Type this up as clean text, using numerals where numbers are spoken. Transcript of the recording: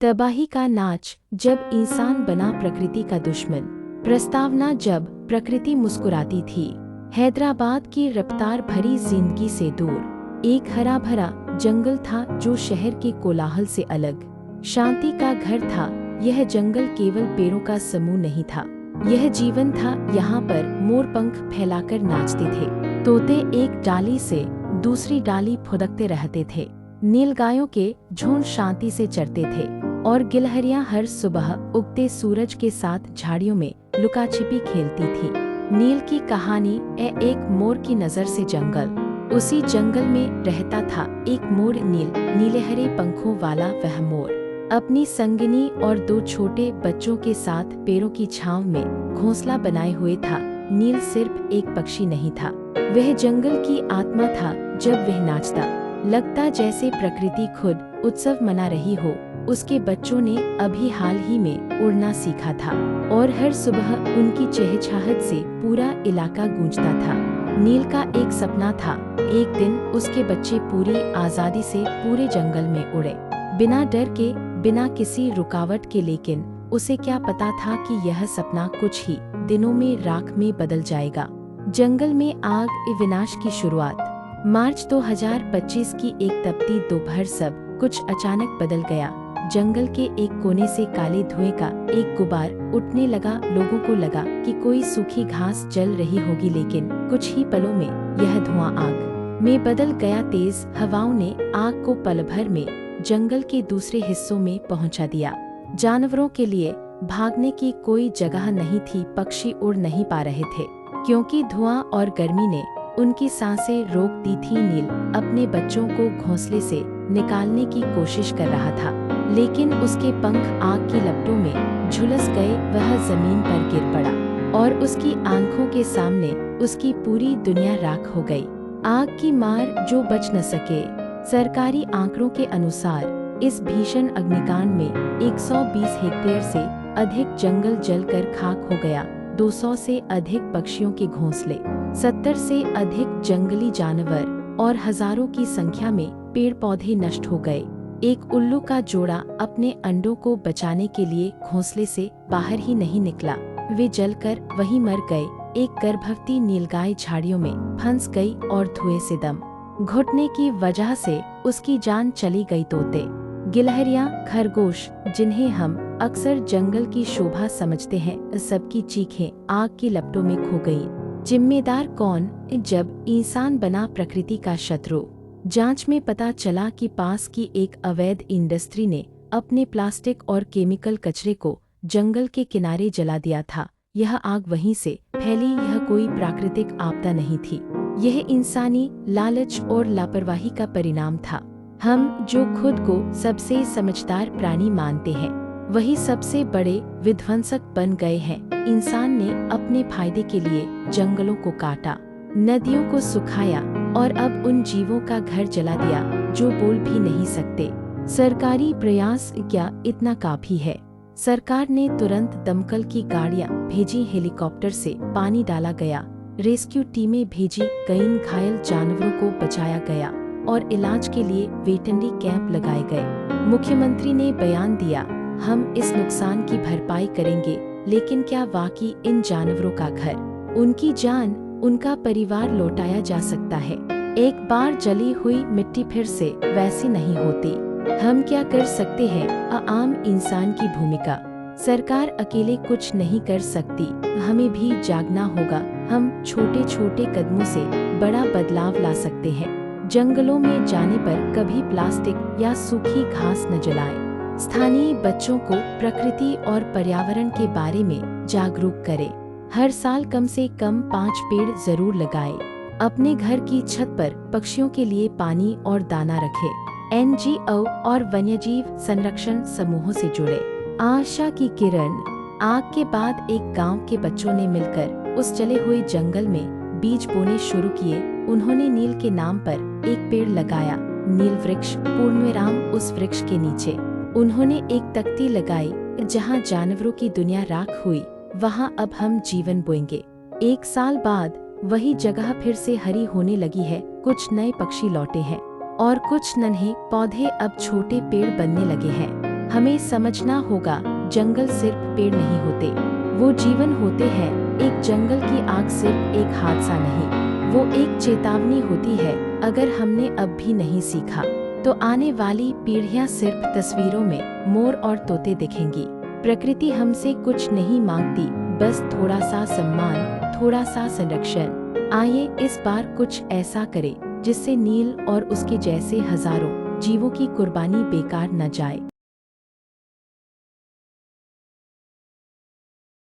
तबाही का नाच जब इंसान बना प्रकृति का दुश्मन। प्रस्तावना जब प्रकृति मुस्कुराती थी। हैदराबाद की रफ्तार भरी जिंदगी से दूर एक हरा भरा जंगल था जो शहर के कोलाहल से अलग शांति का घर था। यह जंगल केवल पेड़ों का समूह नहीं था, यह जीवन था। यहाँ पर मोर पंख फैलाकर नाचते थे, तोते एक डाली से दूसरी डाली फुदकते रहते थे, नीलगायों के झुंड शांति से चरते थे और गिलहरियां हर सुबह उगते सूरज के साथ झाड़ियों में लुकाछिपी खेलती थी। नील की कहानी एक मोर की नजर से जंगल। उसी जंगल में रहता था एक मोर, नील, नीले हरे पंखों वाला वह मोर अपनी संगिनी और दो छोटे बच्चों के साथ पेड़ों की छांव में घोंसला बनाए हुए था। नील सिर्फ एक पक्षी नहीं था, वह जंगल की आत्मा था। जब वह नाचता, लगता जैसे प्रकृति खुद उत्सव मना रही हो। उसके बच्चों ने अभी हाल ही में उड़ना सीखा था और हर सुबह उनकी चहचहाहट से पूरा इलाका गूंजता था। नील का एक सपना था, एक दिन उसके बच्चे पूरी आजादी से पूरे जंगल में उड़े, बिना डर के, बिना किसी रुकावट के। लेकिन उसे क्या पता था कि यह सपना कुछ ही दिनों में राख में बदल जाएगा। जंगल में आग विनाश की शुरुआत। मार्च 2025 की एक तपती दोपहर सब कुछ अचानक बदल गया। जंगल के एक कोने से काले धुएं का एक गुबार उठने लगा। लोगों को लगा कि कोई सूखी घास जल रही होगी, लेकिन कुछ ही पलों में यह धुआं आग में बदल गया। तेज हवाओं ने आग को पल भर में जंगल के दूसरे हिस्सों में पहुंचा दिया। जानवरों के लिए भागने की कोई जगह नहीं थी, पक्षी उड़ नहीं पा रहे थे क्योंकि धुआं और गर्मी ने उनकी सांसें रोक दी थी। नील अपने बच्चों को घोंसले से निकालने की कोशिश कर रहा था, लेकिन उसके पंख आग की लपटों में झुलस गए। वह जमीन पर गिर पड़ा और उसकी आंखों के सामने उसकी पूरी दुनिया राख हो गई। आग की मार जो बच न सके। सरकारी आंकड़ों के अनुसार इस भीषण अग्निकांड में 120 हेक्टेयर से अधिक जंगल जलकर खाक हो गया, 200 से अधिक पक्षियों के घोंसले, 70 से अधिक जंगली जानवर और हजारों की संख्या में पेड़ पौधे नष्ट हो गए। एक उल्लू का जोड़ा अपने अंडों को बचाने के लिए घोंसले से बाहर ही नहीं निकला, वे जलकर वहीं मर गए। एक गर्भवती नीलगाय झाड़ियों में फंस गई और धुएं से दम घुटने की वजह से उसकी जान चली गई। तोते, गिलहरियां, खरगोश, जिन्हें हम अक्सर जंगल की शोभा समझते हैं, सबकी चीखें आग की लपटों में खो गईं। जिम्मेदार कौन? जब इंसान बना प्रकृति का शत्रु। जांच में पता चला कि पास की एक अवैध इंडस्ट्री ने अपने प्लास्टिक और केमिकल कचरे को जंगल के किनारे जला दिया था। यह आग वहीं से फैली, यह कोई प्राकृतिक आपदा नहीं थी, यह इंसानी लालच और लापरवाही का परिणाम था। हम जो खुद को सबसे समझदार प्राणी मानते हैं, वही सबसे बड़े विध्वंसक बन गए हैं। इंसान ने अपने फायदे के लिए जंगलों को काटा, नदियों को सुखाया और अब उन जीवों का घर जला दिया जो बोल भी नहीं सकते। सरकारी प्रयास क्या इतना काफी है? सरकार ने तुरंत दमकल की गाड़ियां भेजी, हेलीकॉप्टर से पानी डाला गया, रेस्क्यू टीमें भेजी गईं, घायल जानवरों को बचाया गया और इलाज के लिए वेटरनरी कैंप लगाए गए। मुख्यमंत्री ने बयान दिया, हम इस नुकसान की भरपाई करेंगे। लेकिन क्या वाकई इन जानवरों का घर, उनकी जान, उनका परिवार लौटाया जा सकता है? एक बार जली हुई मिट्टी फिर से वैसी नहीं होती। हम क्या कर सकते हैं? आम इंसान की भूमिका। सरकार अकेले कुछ नहीं कर सकती, हमें भी जागना होगा। हम छोटे छोटे कदमों से बड़ा बदलाव ला सकते हैं। जंगलों में जाने पर कभी प्लास्टिक या सूखी घास न जलाएं। स्थानीय बच्चों को प्रकृति और पर्यावरण के बारे में जागरूक करें। हर साल कम से कम 5 पेड़ जरूर लगाएं। अपने घर की छत पर पक्षियों के लिए पानी और दाना रखें। NGO और वन्यजीव संरक्षण समूहों से जुड़े। आशा की किरण। आग के बाद एक गांव के बच्चों ने मिलकर उस जले हुए जंगल में बीज बोने शुरू किए। उन्होंने नील के नाम पर एक पेड़ लगाया, नील वृक्ष, पूर्णविराम। उस वृक्ष के नीचे उन्होंने एक तख्ती लगाई, जहां जानवरों की दुनिया राख हुई, वहां अब हम जीवन बोएंगे। 1 साल बाद वही जगह फिर से हरी होने लगी है। कुछ नए पक्षी लौटे हैं और कुछ नन्हे पौधे अब छोटे पेड़ बनने लगे हैं। हमें समझना होगा, जंगल सिर्फ पेड़ नहीं होते, वो जीवन होते हैं। एक जंगल की आग सिर्फ एक हादसा नहीं, वो एक चेतावनी होती है। अगर हमने अब भी नहीं सीखा, तो आने वाली पीढ़ियां सिर्फ तस्वीरों में मोर और तोते दिखेंगी। प्रकृति हमसे कुछ नहीं मांगती, बस थोड़ा सा सम्मान, थोड़ा सा संरक्षण। आइए इस बार कुछ ऐसा करें जिससे नील और उसके जैसे हजारों जीवों की कुर्बानी बेकार न जाए।